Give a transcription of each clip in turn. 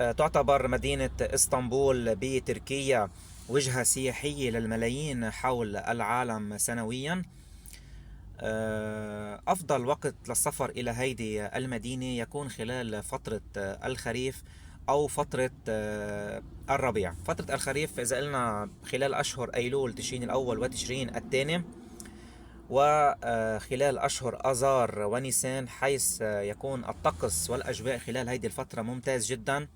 تعتبر مدينة اسطنبول بتركيا وجهة سياحية للملايين حول العالم سنويا. أفضل وقت للسفر إلى هيدي المدينة يكون خلال فترة الخريف أو فترة الربيع. فترة الخريف إذا قلنا خلال أشهر أيلول تشرين الأول وتشرين الثاني، وخلال أشهر آذار ونيسان، حيث يكون الطقس والأجواء خلال هذه الفترة ممتاز جدا،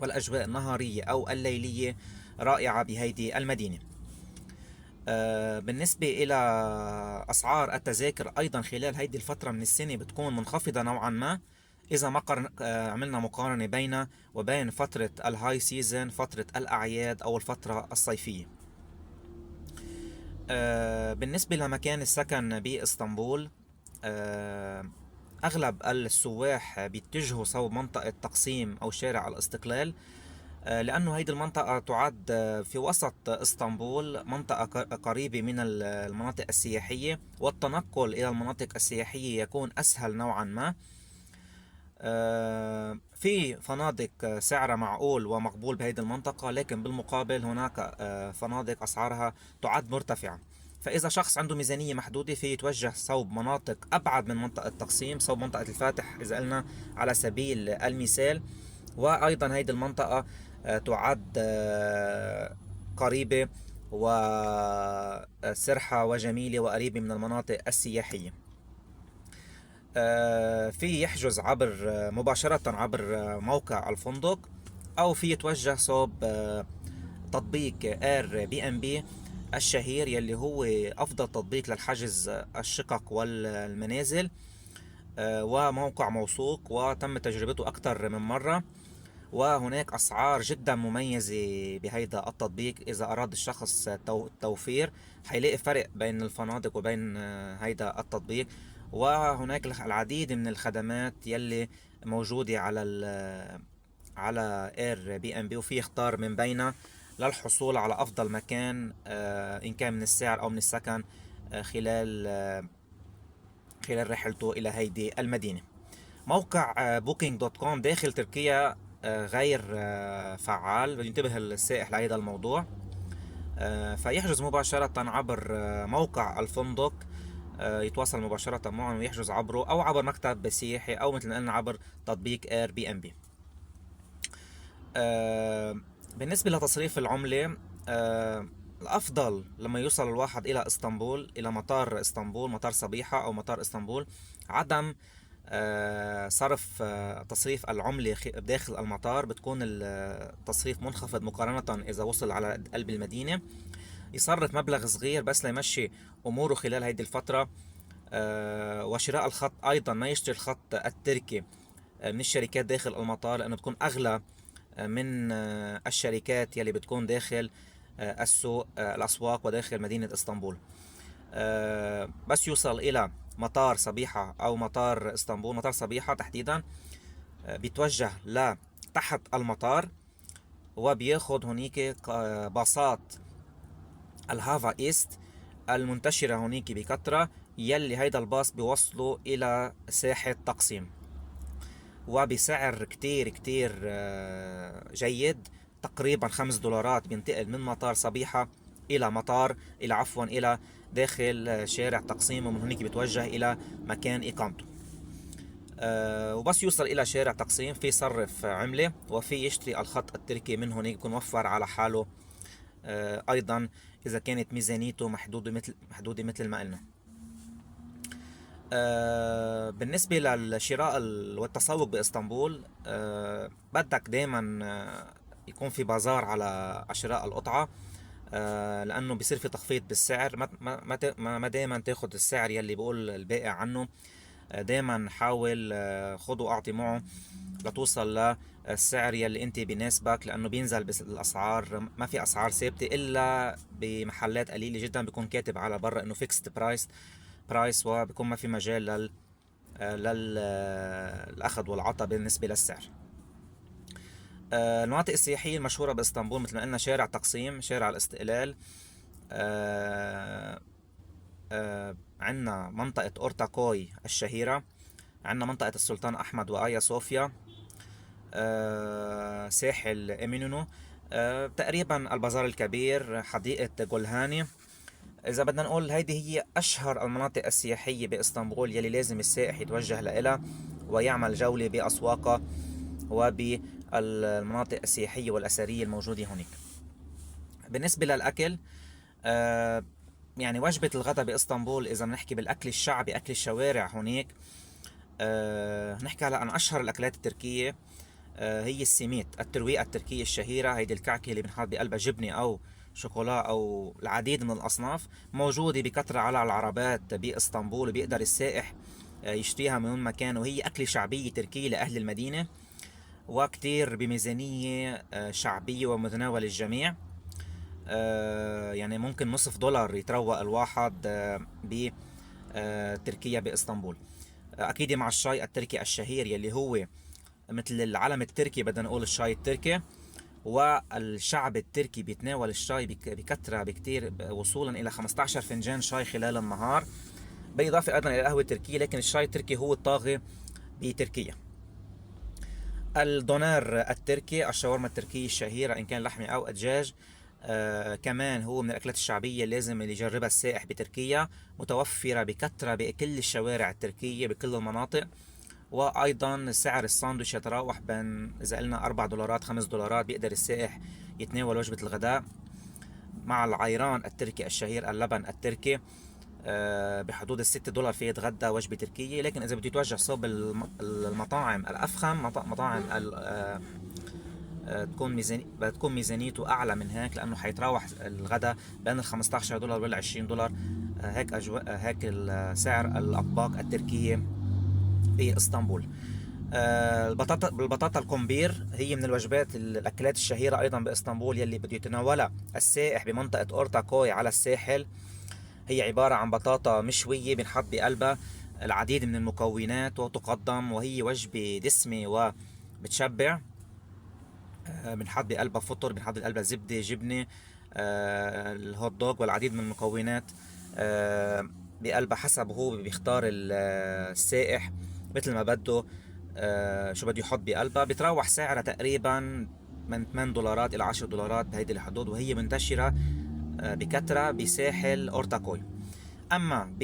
والأجواء النهارية أو الليلية رائعة بهيدي المدينة. بالنسبة إلى أسعار التذاكر أيضا خلال هيدي الفترة من السنة بتكون منخفضة نوعا ما، إذا ما عملنا مقارنة بين وبين فترة الهاي سيزن، فترة الأعياد أو الفترة الصيفية. بالنسبة لمكان السكن بإسطنبول، آه، أغلب السواح بيتجهوا صوب منطقة تقسيم أو شارع الاستقلال، لأنه هيدي المنطقة تعد في وسط إسطنبول، منطقة قريبة من المناطق السياحية، والتنقل إلى المناطق السياحية يكون أسهل نوعا ما. في فنادق سعرها معقول ومقبول بهذه المنطقة، لكن بالمقابل هناك فنادق أسعارها تعد مرتفعة. فإذا شخص عنده ميزانية محدودة في يتوجه صوب مناطق أبعد من منطقة تقسيم، صوب منطقة الفاتح إذا قلنا على سبيل المثال. وأيضا هذه المنطقة تعد قريبة وسرحة وجميلة وقريبة من المناطق السياحية. في يحجز عبر مباشرة عبر موقع الفندق، أو في يتوجه صوب تطبيق اير بي ام بي الشهير، يلي هو أفضل تطبيق للحجز الشقق والمنازل، وموقع موثوق وتم تجربته أكثر من مرة. وهناك أسعار جدا مميزة بهيدا التطبيق. إذا أراد الشخص التوفير حيلاقي فرق بين الفنادق وبين هيدا التطبيق. وهناك العديد من الخدمات يلي موجودة على اير بي ام بي، وفي يختار من بينها للحصول على أفضل مكان، إن كان من السعر أو من السكن، خلال رحلته إلى هيدي المدينة. موقع بوكينج دوت كوم داخل تركيا غير فعال، بده ينتبه السائح لهذا الموضوع. فيحجز مباشرة عبر موقع الفندق، يتواصل مباشرة معه ويحجز عبره، أو عبر مكتب سياحي، أو مثل ما قلنا عبر تطبيق اير بي ام بي. بالنسبة لتصريف العملة، الأفضل لما يوصل الواحد إلى إسطنبول، إلى مطار إسطنبول، مطار صبيحة أو مطار إسطنبول، عدم صرف تصريف العملة داخل المطار. بتكون التصريف منخفض مقارنة إذا وصل على قلب المدينة. يصرف مبلغ صغير بس ليمشي أموره خلال هيدي الفترة. وشراء الخط أيضا، ما يشتري الخط التركي من الشركات داخل المطار، لأنه بتكون أغلى من الشركات يلي بتكون داخل السوق، الأسواق وداخل مدينة اسطنبول. بس يوصل إلى مطار صبيحة أو مطار اسطنبول، مطار صبيحة تحديدا، بيتوجه لتحت المطار، وبياخد هنيك باصات الهافا ايست المنتشرة هنيك بكثرة، يلي هيدا الباص بيوصله إلى ساحة تقسيم، وبسعر كتير كتير جيد، تقريبا $5 بينتقل من مطار صبيحة إلى داخل شارع تقسيم، ومن هناك بيتوجه إلى مكان إقامته. وبس يوصل إلى شارع تقسيم في صرف عملة، وفي يشتري الخط التركي من هناك، بيكون موفر على حاله. أيضا إذا كانت ميزانيته محدودة مثل ما قلنا. بالنسبة للشراء والتسوق بإسطنبول، بدك دايما يكون في بازار على شراء القطعة، لأنه بيصير في تخفيض بالسعر. ما دايما تاخد السعر يلي بيقول البائع عنه. دايما حاول خد وأعطي معه لتوصل للسعر يلي انت بيناسبك، لأنه بينزل الأسعار. ما في أسعار ثابتة إلا بمحلات قليلة جدا بيكون كاتب على برا إنه فيكست برايس، وبيكون ما في مجال للأخذ والعطاء بالنسبة للسعر. المناطق السياحية المشهورة بإسطنبول مثل ما قلنا شارع تقسيم، شارع الاستقلال، عندنا منطقة أورتاكوي الشهيرة، عندنا منطقة السلطان أحمد وآيا صوفيا، ساحل إمينونو، تقريبا البازار الكبير، حديقة جولهاني. إذا بدنا نقول هيدي هي أشهر المناطق السياحية بإسطنبول يلي لازم السائح يتوجه لها ويعمل جولة بأسواقها وبالمناطق السياحية والأثرية الموجودة هناك. بالنسبة للأكل، آه، يعني وجبة الغداء بإسطنبول، إذا بنحكي بالأكل الشعبي، أكل الشوارع هناك، نحكي هلا عن أشهر الأكلات التركية. هي السميت، الترويقة التركية الشهيرة، هيدي الكعكة اللي بنحط بقلبها جبنة أو شوكولا أو العديد من الأصناف، موجودة بكثرة على العربات بإسطنبول، وبيقدر السائح يشتريها من وين ما كان، وهي أكلة شعبية تركية لأهل المدينة، وكتير بميزانية شعبية ومتناول الجميع. يعني ممكن نصف دولار يتروق الواحد بتركيا بإسطنبول. أكيد مع الشاي التركي الشهير يلي هو مثل العلم التركي، بدنا نقول الشاي التركي. والشعب التركي بيتناول الشاي بكثرة بكتير، وصولا إلى 15 فنجان شاي خلال النهار، بالإضافة أيضا إلى القهوة التركية، لكن الشاي التركي هو الطاغي بتركيا. الدونار التركي، الشاورما التركية الشهيرة إن كان لحمة أو دجاج، كمان هو من الأكلات الشعبية اللازم اللي يجربها السائح بتركيا، متوفرة بكثرة بكل الشوارع التركية بكل المناطق. وايضا سعر الساندويتش يتراوح بين، اذا قلنا $4 $5، بيقدر السائح يتناول وجبة الغداء مع العيران التركي الشهير، اللبن التركي، بحدود $6 في يتغدى وجبة تركية. لكن إذا بده يتوجه صوب المطاعم الأفخم، مطاعم تكون ميزانيته أعلى من هيك، لأنه حيتراوح الغداء بين $15 ولا $20. هيك هيك سعر الأطباق التركية في اسطنبول. البطاطا الكومبير هي من الوجبات الأكلات الشهيرة أيضا بإسطنبول، يلي بده يتناولها السائح بمنطقة أورتاكوي على الساحل. هي عبارة عن بطاطا مشوية بنحط بقلبها العديد من المكونات وتقدم، وهي وجبة دسمة وبتشبع. بنحط بقلبها فطر، بنحط بقلبها زبدة، جبنة، الهوت دوغ، والعديد من المكونات بقلبها حسب هو بيختار السائح مثل ما بده. شو بده يحط بقلبها. بتراوح سعرها تقريبا من $8 إلى $10 بهيدي الحدود، وهي منتشرة بكثرة بساحل أورتاكوي. أما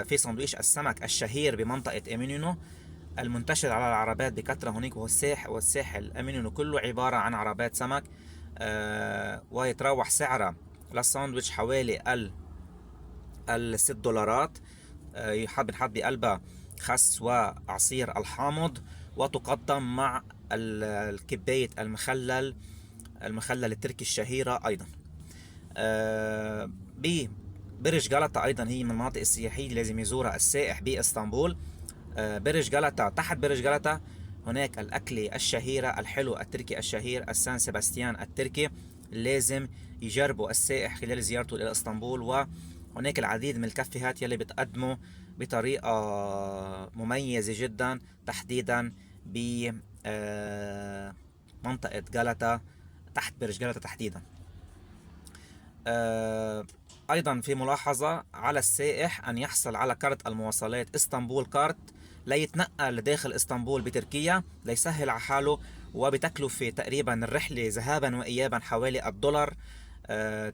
في سندويش السمك الشهير بمنطقة إمينونو، المنتشر على العربات بكثرة هناك، والساحل أمينونو كله عبارة عن عربات سمك. ويتراوح سعرها للساندويتش حوالي $6. بنحط بقلبها خس وعصير الحامض، وتقدم مع الكباية المخلل التركي الشهيرة أيضا. برج غلطة أيضا هي من المناطق السياحية اللي لازم يزورها السائح بإسطنبول. برج غلطة، تحت برج غلطة هناك الأكلة الشهيرة، الحلو التركي الشهير، السان سيباستيان التركي، لازم يجربوا السائح خلال زيارته إلى إسطنبول. وهناك العديد من الكافيهات يلي بتقدمه بطريقة مميزة جدا، تحديدا بمنطقة غلطة، تحت برج غلطة تحديدا. أيضا في ملاحظة على السائح أن يحصل على كارت المواصلات اسطنبول كارت ليتنقل داخل اسطنبول بتركيا، ليسهل على حاله، وبتكلفة تقريبا الرحلة ذهابا وإيابا حوالي $1،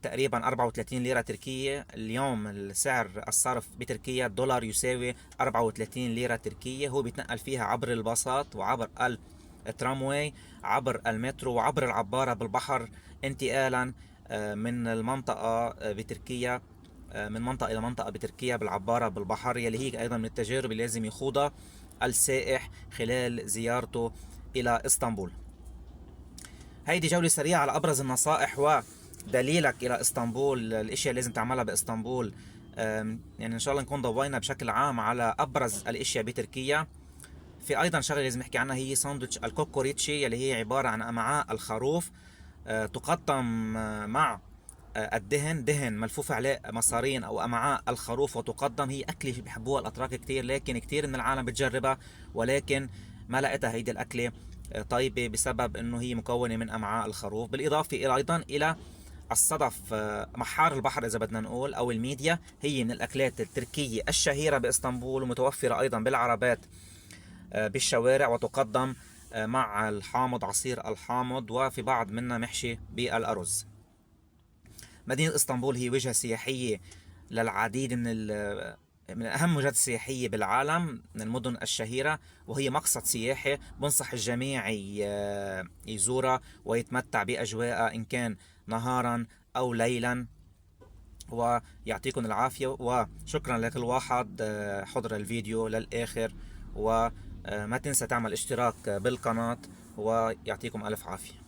تقريبا 34 ليرة تركية. اليوم السعر الصرف بتركيا الدولار يساوي 34 ليرة تركية. هو بيتنقل فيها عبر الباصات وعبر الترامواي، عبر المترو، وعبر العبارة بالبحر، انتقالا من المنطقة بتركيا، من منطقة إلى منطقة بتركيا بالعبارة بالبحر، يلي هي أيضا من التجارب اللي لازم يخوضها السائح خلال زيارته إلى إسطنبول. هيدي جولة سريعة على أبرز النصائح ودليلك إلى إسطنبول، الأشياء اللي لازم تعملها بإسطنبول. يعني إن شاء الله نكون ضوينا بشكل عام على أبرز الأشياء بتركيا. في أيضا شغلة لازم نحكي عنها، هي ساندويتش الكوكوريتشي، يلي هي عبارة عن أمعاء الخروف، تقدم مع دهن ملفوف عليه مصارين او امعاء الخروف، وتقدم. هي اكله بيحبوها الاتراك كتير، لكن كتير من العالم بتجربها، ولكن ما لقيتها هيدي الاكله طيبه بسبب انه هي مكونه من امعاء الخروف. بالاضافه الى ايضا الى الصدف، محار البحر اذا بدنا نقول، او الميديا، هي من الاكلات التركيه الشهيره باسطنبول، ومتوفره ايضا بالعربات بالشوارع، وتقدم مع الحامض، عصير الحامض، وفي بعض منها محشي بالأرز. مدينة اسطنبول هي وجهة سياحية للعديد من أهم الوجهات السياحية بالعالم، من المدن الشهيرة، وهي مقصد سياحي بنصح الجميع يزورها ويتمتع بأجواءها إن كان نهارا أو ليلا. ويعطيكم العافية، وشكرا لكل واحد حضر الفيديو للآخر، وما تنسى تعمل اشتراك بالقناة، ويعطيكم ألف عافية.